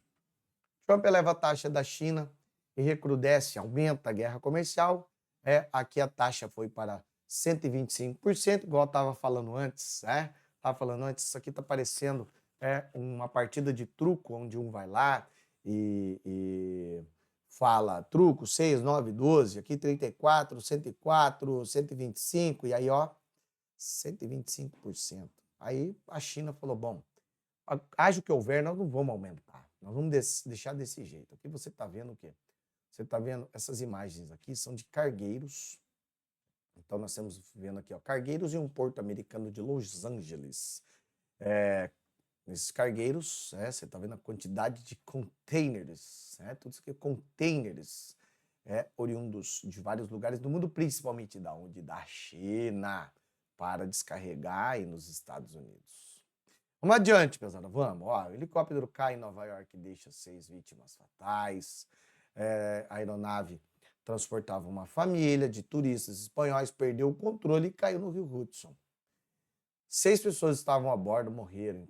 Trump eleva a taxa da China e recrudesce, aumenta a guerra comercial. Aqui a taxa foi para 125%, igual eu estava falando antes, isso aqui está parecendo uma partida de truco, onde um vai lá e fala truco, 6, 9, 12, aqui 34, 104, 125, e aí, ó, 125%. Aí a China falou, bom, haja o que houver, nós não vamos aumentar, nós vamos deixar desse jeito. Aqui você está vendo o quê? Você está vendo essas imagens aqui, são de cargueiros. Então, nós estamos vendo aqui, ó, cargueiros em um porto americano de Los Angeles. Nesses cargueiros, você está vendo a quantidade de containers, tudo isso aqui é containers, oriundos de vários lugares do mundo, principalmente da onde? Da China, para descarregar aí nos Estados Unidos. Vamos adiante, pesada, vamos. Ó, o helicóptero cai em Nova York e deixa 6 vítimas fatais. A aeronave transportava uma família de turistas espanhóis, perdeu o controle e caiu no Rio Hudson. 6 pessoas estavam a bordo, morreram,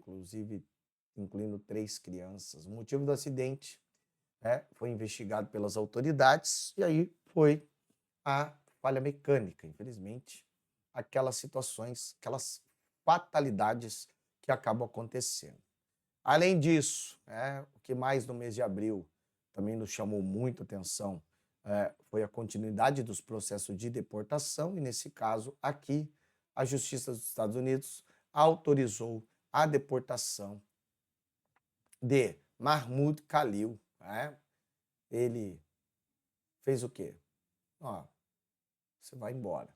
incluindo 3 crianças. O motivo do acidente foi investigado pelas autoridades e aí foi a falha mecânica. Infelizmente, aquelas situações, aquelas fatalidades que acabam acontecendo. Além disso, o que mais no mês de abril também nos chamou muito atenção foi a continuidade dos processos de deportação, e nesse caso aqui, a Justiça dos Estados Unidos autorizou a deportação de Mahmoud Khalil. Ele fez o quê? Ó, você vai embora.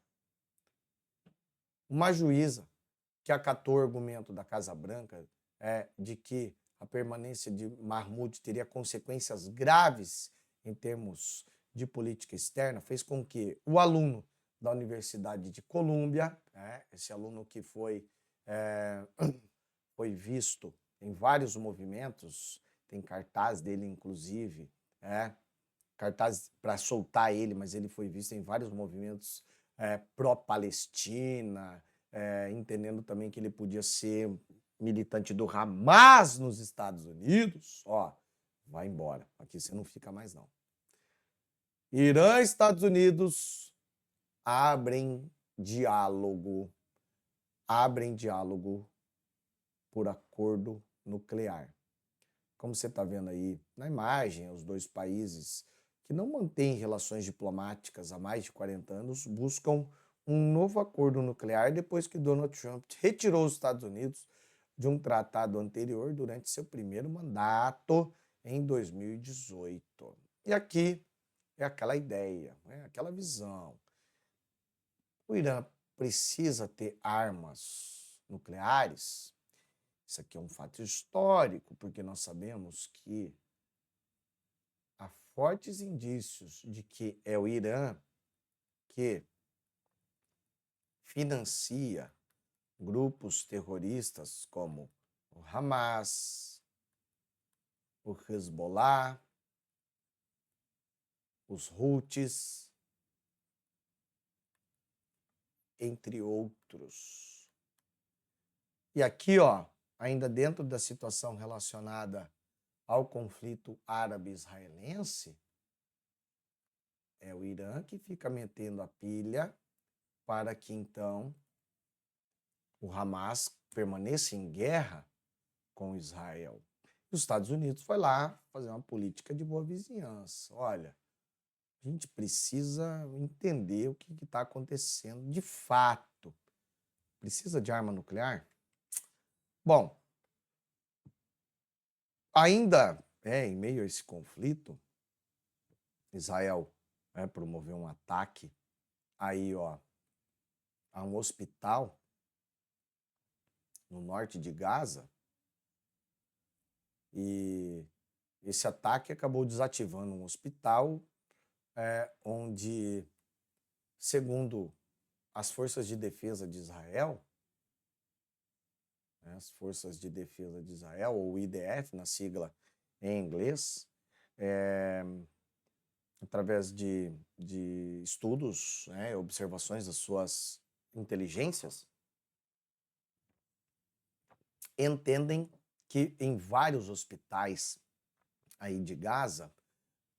Uma juíza que acatou o argumento da Casa Branca de que a permanência de Mahmoud teria consequências graves em termos de política externa, fez com que o aluno da Universidade de Colômbia, esse aluno que foi visto em vários movimentos, tem cartaz dele, inclusive, cartaz para soltar ele, mas ele foi visto em vários movimentos pró-Palestina, entendendo também que ele podia ser militante do Hamas nos Estados Unidos. Ó, vai embora, aqui você não fica mais não. Irã e Estados Unidos abrem diálogo por acordo nuclear. Como você está vendo aí na imagem, os dois países que não mantêm relações diplomáticas há mais de 40 anos buscam um novo acordo nuclear depois que Donald Trump retirou os Estados Unidos de um tratado anterior durante seu primeiro mandato em 2018. E aqui é aquela ideia, aquela visão. O Irã precisa ter armas nucleares? Isso aqui é um fato histórico, porque nós sabemos que há fortes indícios de que é o Irã que financia grupos terroristas como o Hamas, o Hezbollah, os Houthis, entre outros. E aqui, ó, ainda dentro da situação relacionada ao conflito árabe-israelense, é o Irã que fica metendo a pilha para que, então, o Hamas permaneça em guerra com Israel. E os Estados Unidos foi lá fazer uma política de boa vizinhança. Olha, a gente precisa entender o que está acontecendo de fato. Precisa de arma nuclear? Bom, ainda em meio a esse conflito, Israel promoveu um ataque aí, ó, a um hospital no norte de Gaza, e esse ataque acabou desativando um hospital onde, segundo as forças de defesa de Israel, as Forças de Defesa de Israel, ou IDF, na sigla em inglês, através de estudos, observações das suas inteligências, entendem que em vários hospitais aí de Gaza,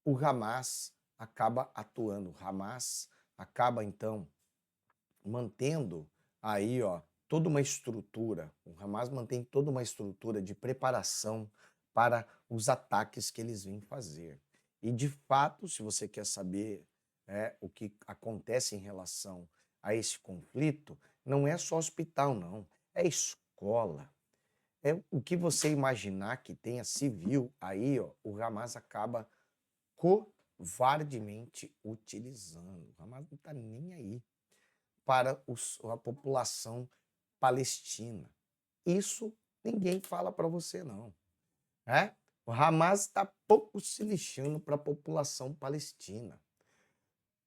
o Hamas acaba atuando. O Hamas acaba, então, mantendo aí, ó, toda uma estrutura. O Hamas mantém toda uma estrutura de preparação para os ataques que eles vêm fazer. E, de fato, se você quer saber o que acontece em relação a esse conflito, não é só hospital, não. É escola. É o que você imaginar que tenha civil, aí, ó, o Hamas acaba covardemente utilizando. O Hamas não está nem aí para a população palestina. Isso ninguém fala para você, não. O Hamas está pouco se lixando para a população palestina.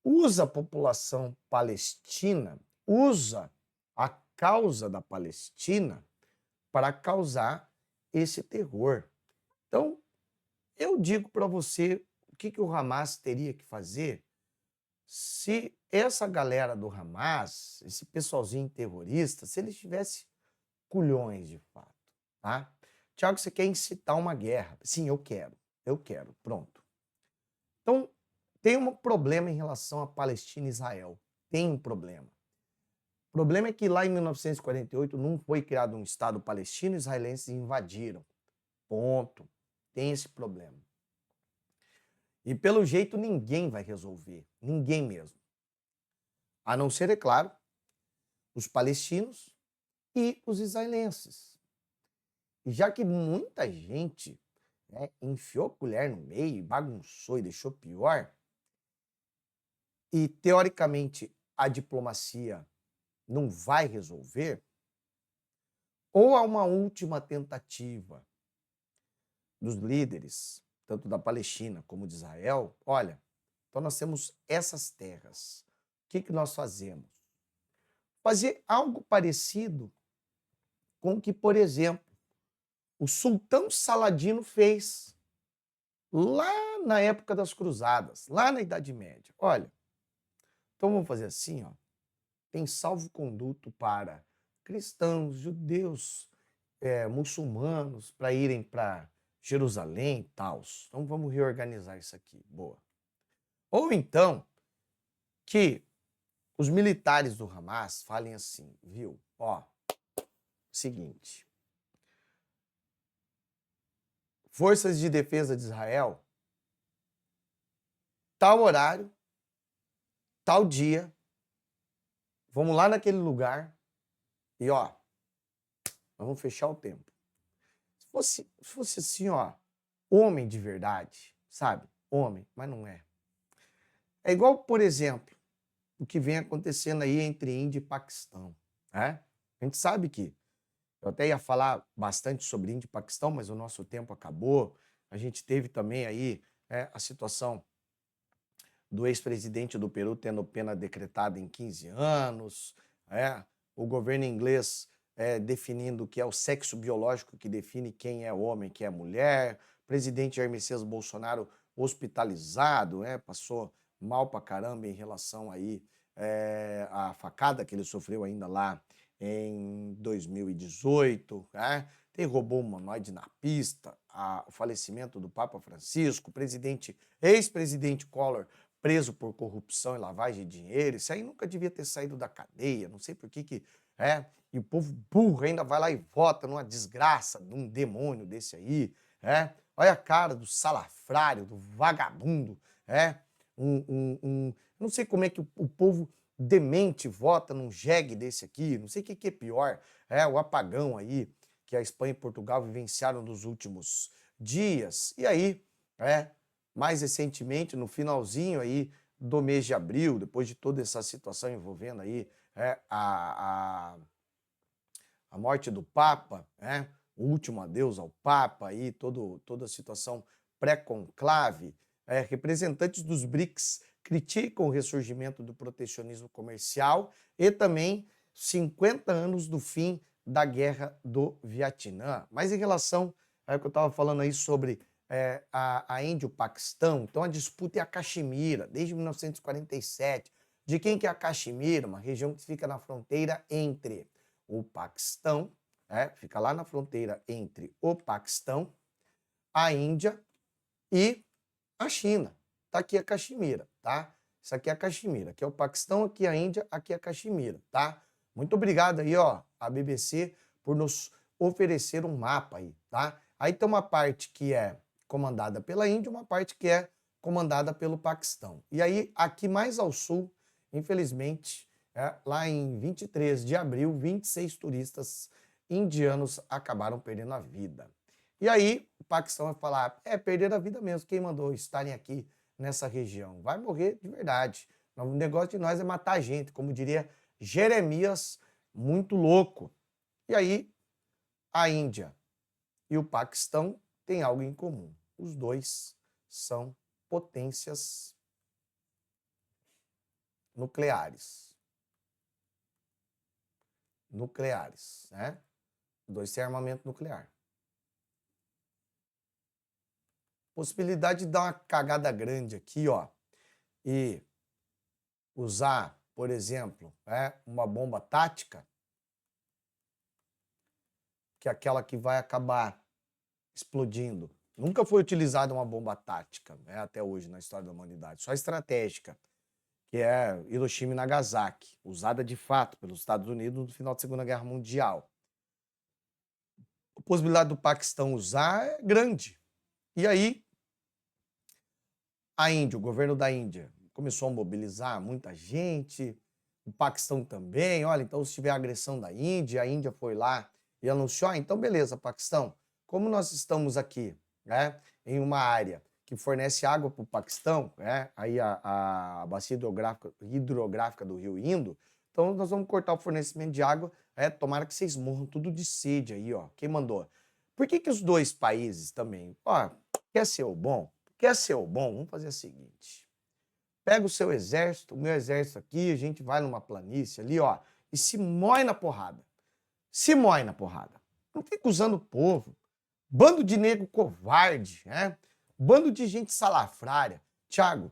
Usa a população palestina, usa a causa da Palestina para causar esse terror. Então, eu digo para você o que o Hamas teria que fazer se essa galera do Hamas, esse pessoalzinho terrorista, se eles tivessem culhões de fato, tá? Tiago, você quer incitar uma guerra? Sim, eu quero, pronto. Então, tem um problema em relação a Palestina e Israel, tem um problema. O problema é que lá em 1948 não foi criado um Estado palestino, os israelenses invadiram. Ponto. Tem esse problema. E pelo jeito ninguém vai resolver. Ninguém mesmo. A não ser, é claro, os palestinos e os israelenses. Já que muita gente, né, enfiou a colher no meio, bagunçou e deixou pior, e teoricamente a diplomacia não vai resolver, ou há uma última tentativa dos líderes, tanto da Palestina como de Israel, olha, então nós temos essas terras. O que nós fazemos? Fazer algo parecido com o que, por exemplo, o sultão Saladino fez lá na época das cruzadas, lá na Idade Média. Olha, então vamos fazer assim, ó. Tem salvo-conduto para cristãos, judeus, muçulmanos, para irem para Jerusalém e tal. Então vamos reorganizar isso aqui. Boa. Ou então, que os militares do Hamas falem assim, viu? Ó, seguinte. Forças de defesa de Israel, tal horário, tal dia, vamos lá naquele lugar e, ó, vamos fechar o tempo. Se fosse assim, ó, homem de verdade, sabe? Homem, mas não é. É igual, por exemplo, o que vem acontecendo aí entre Índia e Paquistão, né? A gente sabe que eu até ia falar bastante sobre Índia e Paquistão, mas o nosso tempo acabou. A gente teve também aí a situação do ex-presidente do Peru tendo pena decretada em 15 anos, o governo inglês definindo que é o sexo biológico que define quem é homem, quem é mulher, presidente Jair Messias Bolsonaro hospitalizado, passou mal pra caramba em relação aí à facada que ele sofreu ainda lá em 2018, tem robô humanoide na pista, o falecimento do Papa Francisco, ex-presidente Collor preso por corrupção e lavagem de dinheiro, isso aí nunca devia ter saído da cadeia, não sei por que e o povo burro ainda vai lá e vota numa desgraça de um demônio desse aí, olha a cara do salafrário, do vagabundo, não sei como é que o povo demente vota num jegue desse aqui, não sei o que é pior, o apagão aí que a Espanha e Portugal vivenciaram nos últimos dias, e aí, mais recentemente, no finalzinho aí do mês de abril, depois de toda essa situação envolvendo aí a morte do Papa, o último adeus ao Papa, aí, toda a situação pré-conclave, representantes dos BRICS criticam o ressurgimento do protecionismo comercial e também 50 anos do fim da Guerra do Vietnã. Mas em relação ao que eu estava falando aí sobre a Índia e o Paquistão, então a disputa é a Caxemira, desde 1947. De quem que é a Caxemira? Uma região que fica na fronteira entre o Paquistão, fica lá na fronteira entre o Paquistão, a Índia e a China. Tá aqui a Caxemira, tá? Isso aqui é a Caxemira. Aqui é o Paquistão, aqui é a Índia, aqui é a Caxemira, tá? Muito obrigado aí, ó, a BBC, por nos oferecer um mapa aí, tá? Aí tem uma parte que é comandada pela Índia, uma parte que é comandada pelo Paquistão. E aí, aqui mais ao sul, infelizmente, lá em 23 de abril, 26 turistas indianos acabaram perdendo a vida. E aí, o Paquistão vai falar, perderam a vida mesmo, quem mandou estarem aqui nessa região? Vai morrer de verdade. O negócio de nós é matar a gente, como diria Jeremias, muito louco. E aí, a Índia e o Paquistão têm algo em comum. Os dois são potências nucleares. Né? Os dois têm armamento nuclear. Possibilidade de dar uma cagada grande aqui, ó, e usar, por exemplo, uma bomba tática, que é aquela que vai acabar explodindo. Nunca foi utilizada uma bomba tática, até hoje na história da humanidade, só estratégica, que é Hiroshima e Nagasaki, usada de fato pelos Estados Unidos no final da Segunda Guerra Mundial. A possibilidade do Paquistão usar é grande. E aí, a Índia, o governo da Índia, começou a mobilizar muita gente, o Paquistão também. Olha, então se tiver agressão da Índia, a Índia foi lá e anunciou, então beleza, Paquistão, como nós estamos aqui, né, em uma área que fornece água para o Paquistão, né, aí a bacia hidrográfica do rio Indo, então nós vamos cortar o fornecimento de água, tomara que vocês morram tudo de sede aí, ó, quem mandou? Por que os dois países também, ó, quer ser o bom? Quer ser o bom? Vamos fazer o seguinte, pega o seu exército, o meu exército aqui, a gente vai numa planície ali, ó, e se mói na porrada. Se mói na porrada. Não fica usando o povo. Bando de nego covarde, né? Bando de gente salafrária. Tiago,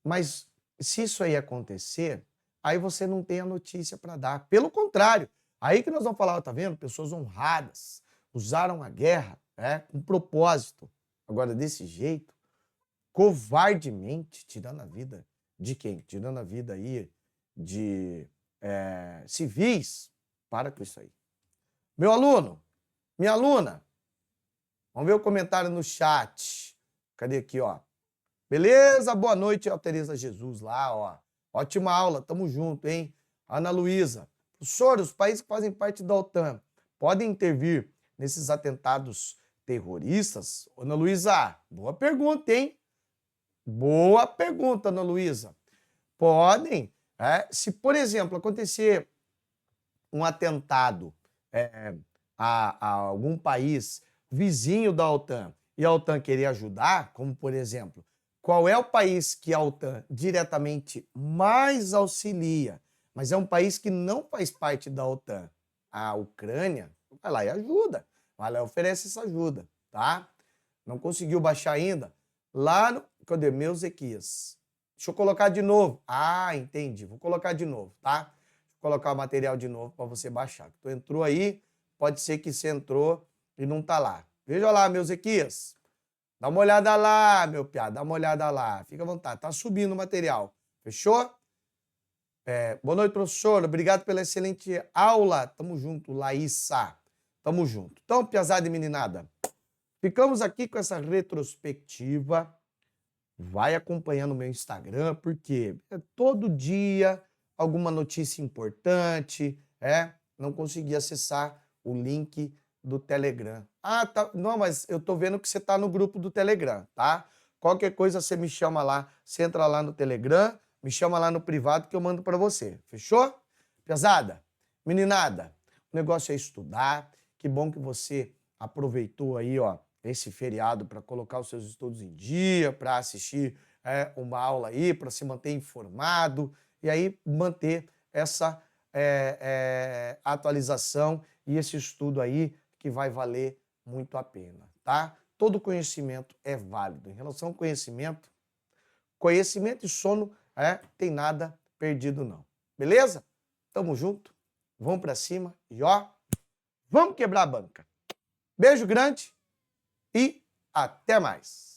mas se isso aí acontecer, aí você não tem a notícia para dar. Pelo contrário, aí que nós vamos falar, tá vendo? Pessoas honradas, usaram a guerra, né, com propósito. Agora, desse jeito, covardemente, tirando a vida de quem? Tirando a vida aí de civis. Para com isso aí. Meu aluno, minha aluna, vamos ver o comentário no chat. Cadê aqui, ó? Beleza? Boa noite, ó, Tereza Jesus lá, ó. Ótima aula, tamo junto, hein? Ana Luísa. Professor, os países que fazem parte da OTAN podem intervir nesses atentados terroristas? Ana Luísa, boa pergunta, hein? Boa pergunta, Ana Luísa. Podem, se, por exemplo, acontecer um atentado a algum país vizinho da OTAN e a OTAN querer ajudar, como por exemplo, qual é o país que a OTAN diretamente mais auxilia, mas é um país que não faz parte da OTAN? A Ucrânia vai lá e ajuda, vai lá e oferece essa ajuda, tá? Não conseguiu baixar ainda? Lá no... Cadê? Meu Zequias. Deixa eu colocar de novo. Ah, entendi. Vou colocar de novo, tá? Colocar o material de novo para você baixar. Tu entrou aí, pode ser que você entrou e não tá lá. Veja lá, meu Zequias. Dá uma olhada lá, meu piá, dá uma olhada lá. Fica à vontade, tá subindo o material. Fechou? Boa noite, professor. Obrigado pela excelente aula. Tamo junto, Laísa. Tamo junto. Então, piazada e meninada, ficamos aqui com essa retrospectiva. Vai acompanhando o meu Instagram, porque todo dia alguma notícia importante, não consegui acessar o link do Telegram. Ah, tá, não, mas eu tô vendo que você tá no grupo do Telegram, tá? Qualquer coisa você me chama lá, você entra lá no Telegram, me chama lá no privado que eu mando para você, fechou? Pesada, meninada, o negócio é estudar, que bom que você aproveitou aí, ó, esse feriado para colocar os seus estudos em dia, para assistir uma aula aí, para se manter informado e aí manter essa atualização e esse estudo aí que vai valer muito a pena, tá? Todo conhecimento é válido. Em relação ao conhecimento, conhecimento e sono tem nada perdido não. Beleza? Tamo junto, vamos para cima e ó, vamos quebrar a banca. Beijo grande e até mais.